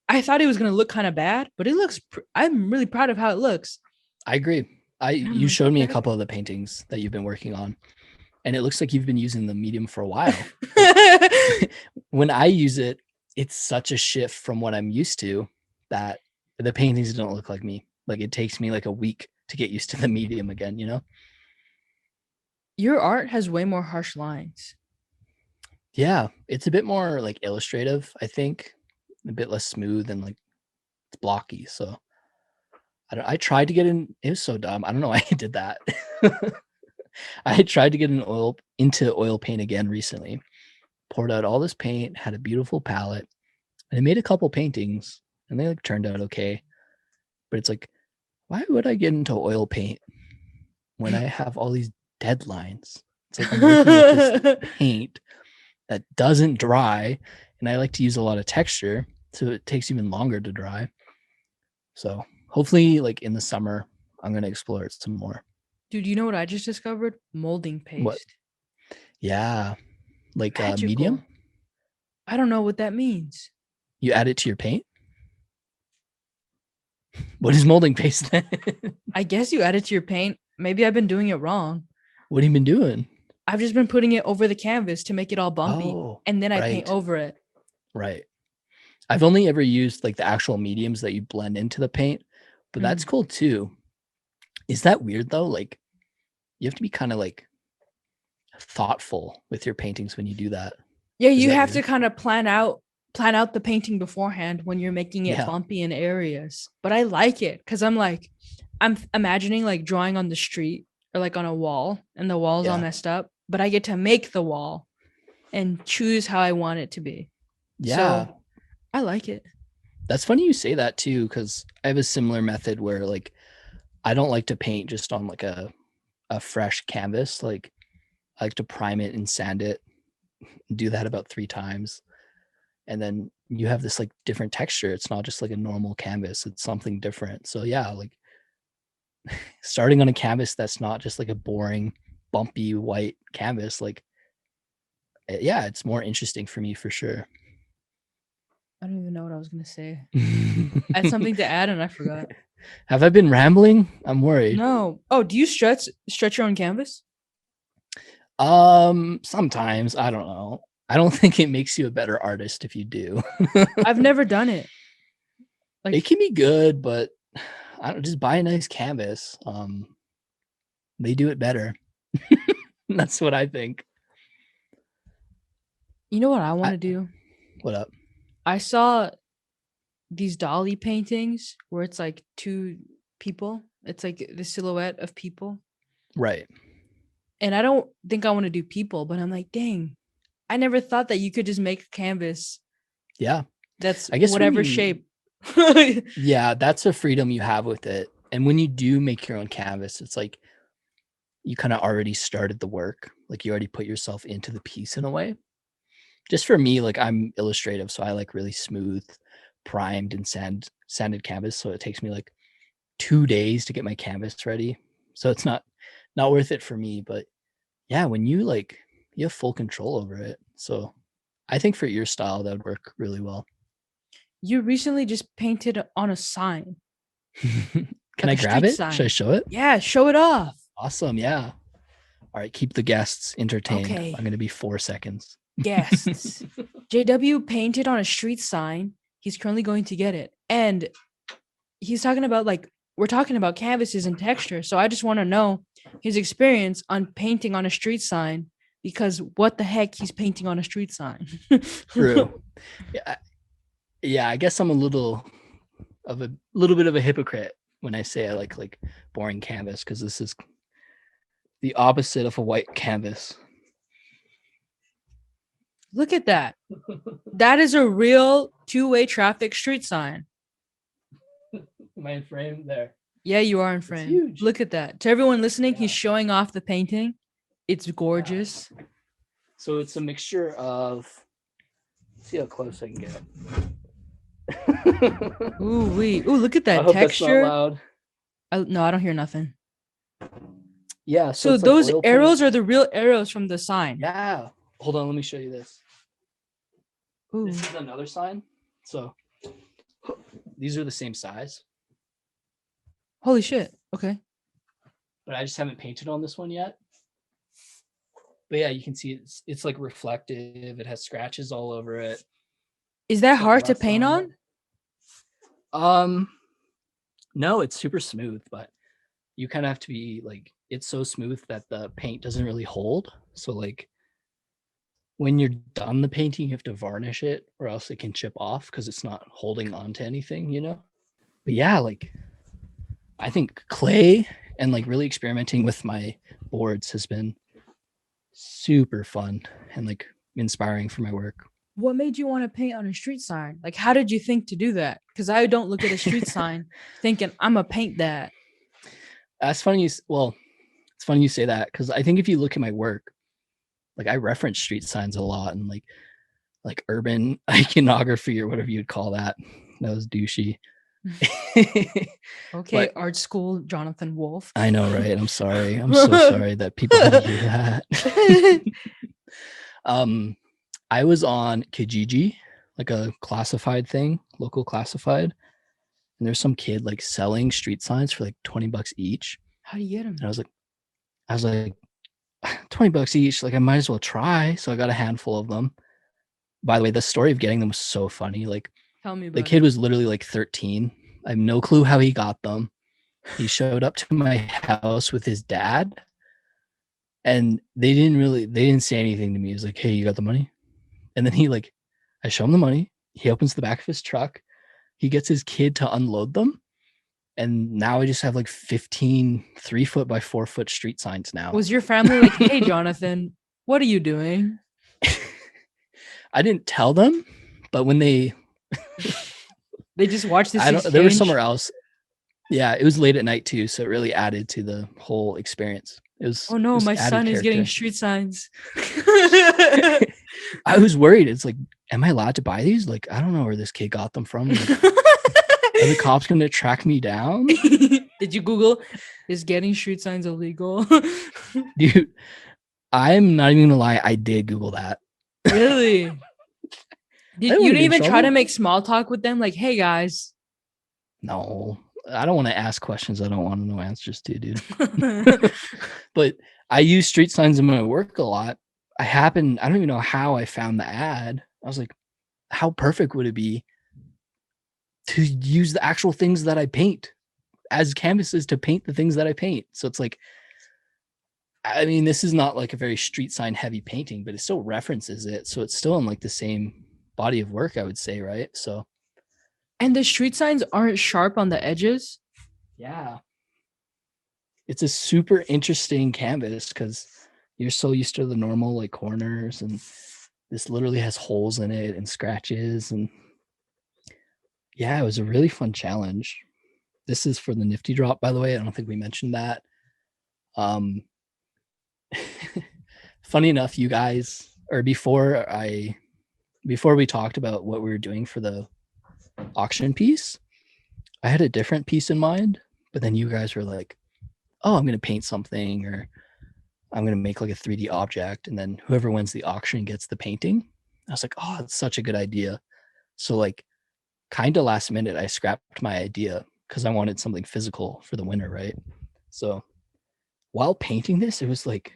I thought it was going to look kind of bad, but it looks I'm really proud of how it looks. I agree. And I'm You like, showed me a okay. couple of the paintings that you've been working on, and it looks like you've been using the medium for a while. When I use it, it's such a shift from what I'm used to that the paintings don't look like me. Like it takes me like a week to get used to the medium again, you know? Your art has way more harsh lines. Yeah, it's a bit more like illustrative, I think, a bit less smooth and like it's blocky. So I tried to get in. It was so dumb. I don't know why I did that. I tried to get into oil paint again recently. Poured out all this paint, had a beautiful palette, and I made a couple paintings, and they like turned out okay. But it's like, why would I get into oil paint when I have all these deadlines? It's like I'm working with this paint that doesn't dry, and I like to use a lot of texture, so it takes even longer to dry. So hopefully, like in the summer, I'm gonna explore it some more. Dude, you know what I just discovered? Molding What? paste. Yeah, like medium. Magical. I don't know what that means. You add it to your paint. What is molding paste then? I guess you add it to your paint. Maybe I've been doing it wrong. What have you been doing? I've just been putting it over the canvas to make it all bumpy. Oh, And then I paint right, over it. right. I've only ever used like the actual mediums that you blend into the paint, but that's cool too. Is that weird though? Like you have to be kind of like thoughtful with your paintings when you do that. Yeah, Is you that have to weird? kind of plan out the painting beforehand when you're making it Yeah, bumpy in areas. But I like it because I'm imagining like drawing on the street or like on a wall and the wall's all yeah, messed up, but I get to make the wall and choose how I want it to be. yeah. So I like it. That's funny you say that too, because I have a similar method where like I don't like to paint just on like a fresh canvas. Like I like to prime it and sand it, do that about 3 times. And then you have this like different texture. It's not just like a normal canvas, it's something different. So yeah, like starting on a canvas that's not just like a boring, bumpy white canvas, like yeah, it's more interesting for me for sure. I don't even know what I was gonna say. I had something to add and I forgot. Have I been rambling? I'm worried. No. Oh, do you stretch your own canvas? Sometimes I don't know. I don't think it makes you a better artist if you do. I've never done it. It Like, can be good, but I don't just buy a nice canvas. They do it better. That's what I think. you know what I want I, to do? what up? I saw these dolly paintings where it's like two people. It's like the silhouette of people. Right. And I don't think I want to do people, but I'm like, dang, I never thought that you could just make a canvas Yeah. that's I guess when whatever you shape. yeah, that's a freedom you have with it. And when you do make your own canvas, it's like you kind of already started the work. Like you already put yourself into the piece in a way. Just for me, like I'm illustrative, so I like really smooth, primed and sanded canvas. So it takes me like 2 days to get my canvas ready. So it's not worth it for me. But yeah, when you like you have full control over it. So I think for your style that would work really well. You recently just painted on a sign, Can like I a grab street it? Should I sign. show it? Yeah, show it off. Awesome. Yeah. All right. Keep the guests entertained. I'm Okay, going to be 4 seconds. guests. JW painted on a street sign. He's currently going to get it. And he's talking about like we're talking about canvases and texture. So I just want to know his experience on painting on a street sign because what the heck he's painting on a street sign. True. Yeah. Yeah. I guess I'm a little bit of a hypocrite when I say I like boring canvas because this is the opposite of a white canvas. Look at that. That is a real two-way traffic street sign. Am I in frame there? Yeah, you are in It's frame. huge. Look at that. To everyone listening, Yeah. he's showing off the painting. It's gorgeous. So it's a mixture of See how close I can get. Ooh, wee. Ooh, look at that I hope texture. that's not loud. No, I don't hear nothing. Yeah. So it's like those oil arrows paint. are the real arrows from the sign. Yeah. Hold on. Let me show you this. Ooh. This is another sign. So these are the same size. Holy shit. Okay. But I just haven't painted on this one yet. But yeah, you can see it's like reflective. It has scratches all over it. Is that hard to paint on? No, it's super smooth, but you kind of have to be like, it's so smooth that the paint doesn't really hold. So like when you're done the painting, you have to varnish it or else it can chip off because it's not holding on to anything, you know? But yeah, like I think clay and like really experimenting with my boards has been super fun and like inspiring for my work. What made you want to paint on a street sign? Like, how did you think to do that? Because I don't look at a street sign thinking I'm gonna paint that. That's funny. Well, it's funny you say that because I think if you look at my work, like I reference street signs a lot and like urban iconography or whatever you'd call that. That was douchey. Okay, but, art school, Jonathan Wolfe. I know, right? I'm sorry. I'm so sorry that people had to hear that. I was on Kijiji, like a classified thing, local classified. And there's some kid like selling street signs for like $20 each. How do you get them? And I was like, $20 each. Like I might as well try. So I got a handful of them. By the way, the story of getting them was so funny. Like, tell me about the kid was literally like 13. I have no clue how he got them. He showed up to my house with his dad, and they didn't say anything to me. He was like, "Hey, you got the money?" And then I show him the money. He opens the back of his truck. He gets his kid to unload them. And now I just have like 15 3-foot by 4-foot street signs now. Was your family like, "Hey, Jonathan, what are you doing?" I didn't tell them, but when they just watched this they were somewhere else. Yeah, it was late at night too, so it really added to the whole experience. It was, oh no, my son is getting street signs. I was worried. It's like, am I allowed to buy these? Like, I don't know where this kid got them from. Like, are the cops going to track me down? Did you Google, is getting street signs illegal? Dude, I'm not even gonna lie. I did Google that. Really? You didn't even try to make small talk with them? Like, hey guys. No, I don't want to ask questions I don't want to know answers to, dude. But I use street signs in my work a lot. I don't even know how I found the ad. I was like, how perfect would it be to use the actual things that I paint as canvases to paint the things that I paint? So it's like, I mean, this is not like a very street sign heavy painting, but it still references it. So it's still in like the same body of work, I would say, right? So, and the street signs aren't sharp on the edges? Yeah. It's a super interesting canvas because you're so used to the normal like corners, and this literally has holes in it and scratches. And yeah, it was a really fun challenge. This is for the Nifty Drop, by the way. I don't think we mentioned that. Funny enough, you guys, or before we talked about what we were doing for the auction piece, I had a different piece in mind, but then you guys were like, oh, I'm going to paint something, or I'm going to make like a 3D object, and then whoever wins the auction gets the painting. I was like, oh, it's such a good idea. So like kind of last minute, I scrapped my idea because I wanted something physical for the winner, right? So while painting this, it was like,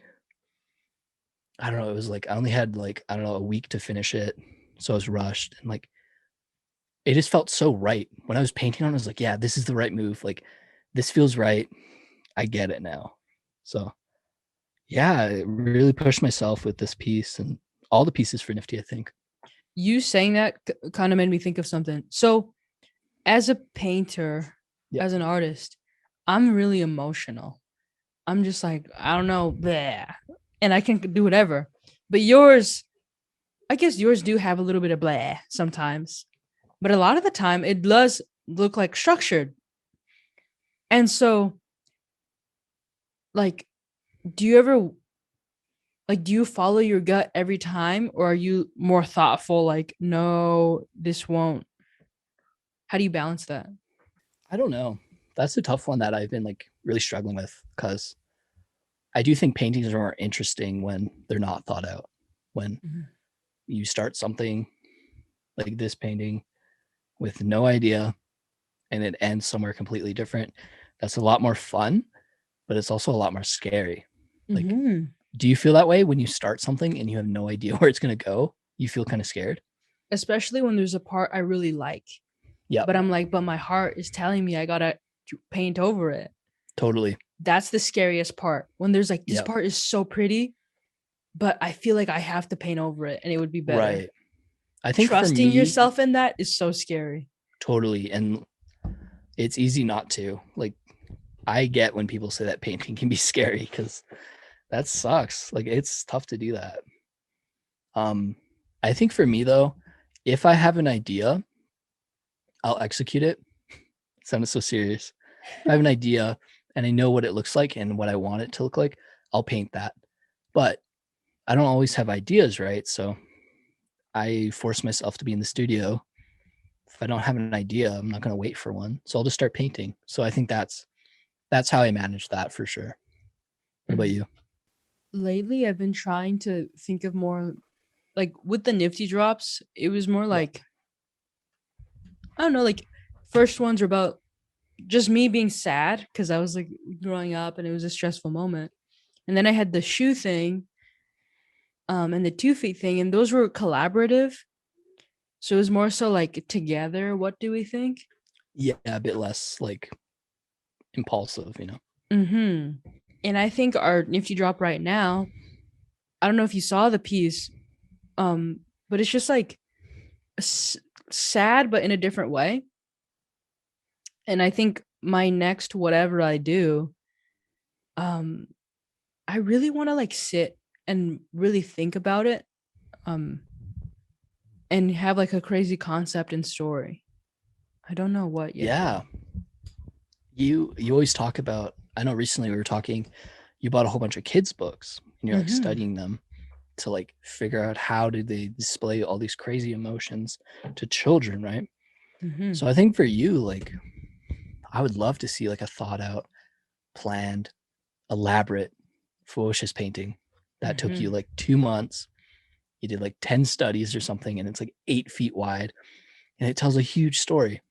I don't know, it was like I only had like, I don't know, a week to finish it. So I was rushed, and like it just felt so right. When I was painting on it, I was like, yeah, this is the right move. Like this feels right. I get it now. So yeah, I really pushed myself with this piece and all the pieces for Nifty, I think. You saying that kind of made me think of something. So as a painter, as an artist, I'm really emotional. I'm just like, I don't know, bleh, and I can do whatever. But yours, I guess yours do have a little bit of blah sometimes. But a lot of the time, it does look like structured. And so, like, do you ever Like, do you follow your gut every time, or are you more thoughtful? Like, no, this won't. How do you balance that? I don't know. That's a tough one that I've been like really struggling with, because I do think paintings are more interesting when they're not thought out. When you start something like this painting with no idea and it ends somewhere completely different, that's a lot more fun, but it's also a lot more scary. Like, do you feel that way when you start something and you have no idea where it's going to go? You feel kind of scared? Especially when there's a part I really like. Yeah. But I'm like, but my heart is telling me I gotta paint over it. Totally. That's the scariest part. When there's like, this part is so pretty, but I feel like I have to paint over it and it would be better. Right. I think trusting yourself in that is so scary. Totally. And it's easy not to. Like, I get when people say that painting can be scary, because that sucks. Like, it's tough to do that. I think for me though, if I have an idea, I'll execute it. It sounded so serious. If I have an idea and I know what it looks like and what I want it to look like, I'll paint that. But I don't always have ideas, right? So I force myself to be in the studio. If I don't have an idea, I'm not going to wait for one. So I'll just start painting. So I think that's how I manage that for sure. What about you? Lately, I've been trying to think of more, like with the Nifty drops, it was more like, I don't know, like first ones are about just me being sad because I was like growing up and it was a stressful moment. And then I had the shoe thing, and the 2 feet thing, and those were collaborative. So it was more so like together, what do we think? Yeah, a bit less like impulsive, you know. And I think our Nifty drop right now, I don't know if you saw the piece, but it's just like sad, but in a different way. And I think my next whatever I do, I really want to like sit and really think about it, and have like a crazy concept and story. I don't know what yet. Yeah. You always talk about, I know recently we were talking, you bought a whole bunch of kids books and you're like studying them to like figure out how do they display all these crazy emotions to children, right? So I think for you, like, I would love to see like a thought out, planned, elaborate, Fewocious painting that took you like 2 months. You did like 10 studies or something, and it's like 8 feet wide, and it tells a huge story.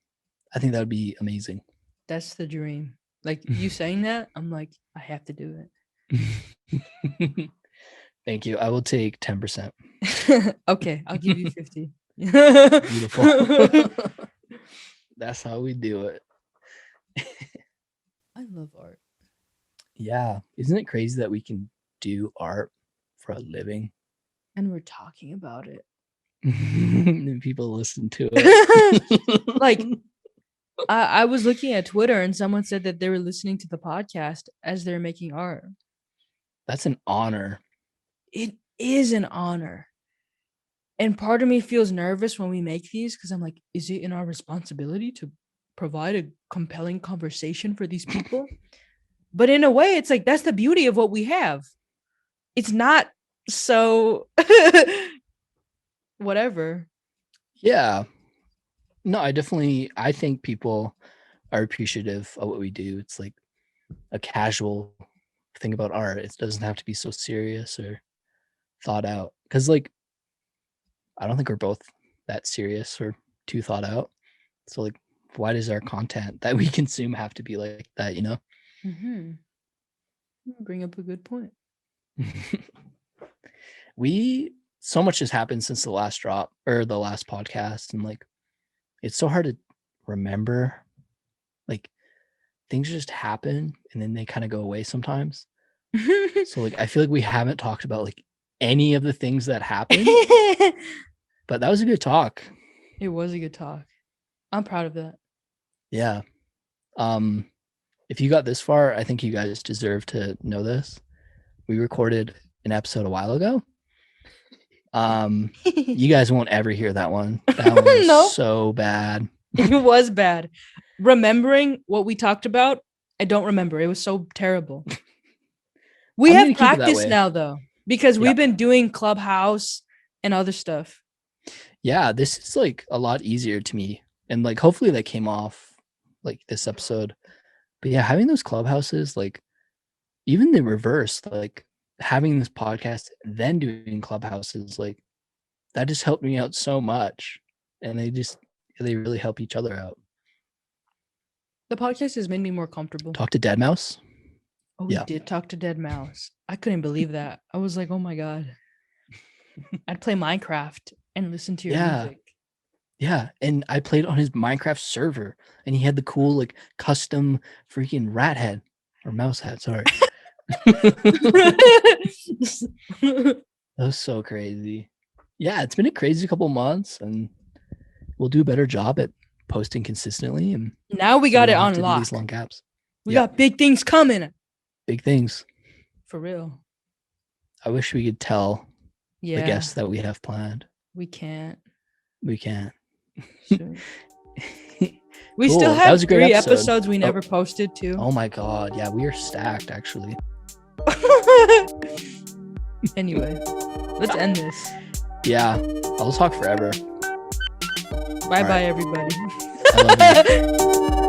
I think that would be amazing. That's the dream. Like you saying that, I'm like, I have to do it. Thank you. I will take 10%. Okay, I'll give you 50. Beautiful. That's how we do it. I love art. Yeah. Isn't it crazy that we can do art for a living? And we're talking about it. And people listen to it. Like, I was looking at Twitter and someone said that they were listening to the podcast as they're making art. That's an honor. It is an honor. And part of me feels nervous when we make these because I'm like, is it in our responsibility to provide a compelling conversation for these people? But in a way, it's like, that's the beauty of what we have. It's not so whatever. Yeah. No, I think people are appreciative of what we do. It's like a casual thing about art. It doesn't have to be so serious or thought out. Because like, I don't think we're both that serious or too thought out. So like, why does our content that we consume have to be like that, you know? Bring up a good point. So much has happened since the last drop or the last podcast, and like, it's so hard to remember. Like, things just happen and then they kind of go away sometimes. So like, I feel like we haven't talked about like any of the things that happened. But that was a good talk. It was a good talk. I'm proud of that. Yeah. If you got this far, I think you guys deserve to know this. We recorded an episode a while ago. You guys won't ever hear that one. That one was No. so bad. It was bad. Remembering what we talked about, I don't remember. It was so terrible. We have practice now, though. because we've been doing Clubhouse and other stuff. Yeah, this is like a lot easier to me. And like hopefully that came off like this episode. But yeah, having those Clubhouses, like even the reverse, like having this podcast, then doing Clubhouses, like that just helped me out so much. And they really help each other out. The podcast has made me more comfortable. Talk to Dead Mouse. Oh, we did talk to Dead Mouse. I couldn't believe that. I was like, oh my God. I'd play Minecraft and listen to your music. Yeah. And I played on his Minecraft server and he had the cool like custom freaking rat head or mouse head. Sorry. That was so crazy. Yeah, it's been a crazy couple months and we'll do a better job at posting consistently. And now we got it on lock. These long gaps. We got big things coming. Big things. For real. I wish we could tell the guests that we have planned. We can't. We can't. We still have 3 episodes we never posted too. Oh my God. Yeah, we are stacked actually. Anyway, let's end this. Yeah, I'll talk forever. Bye, everybody. I love you.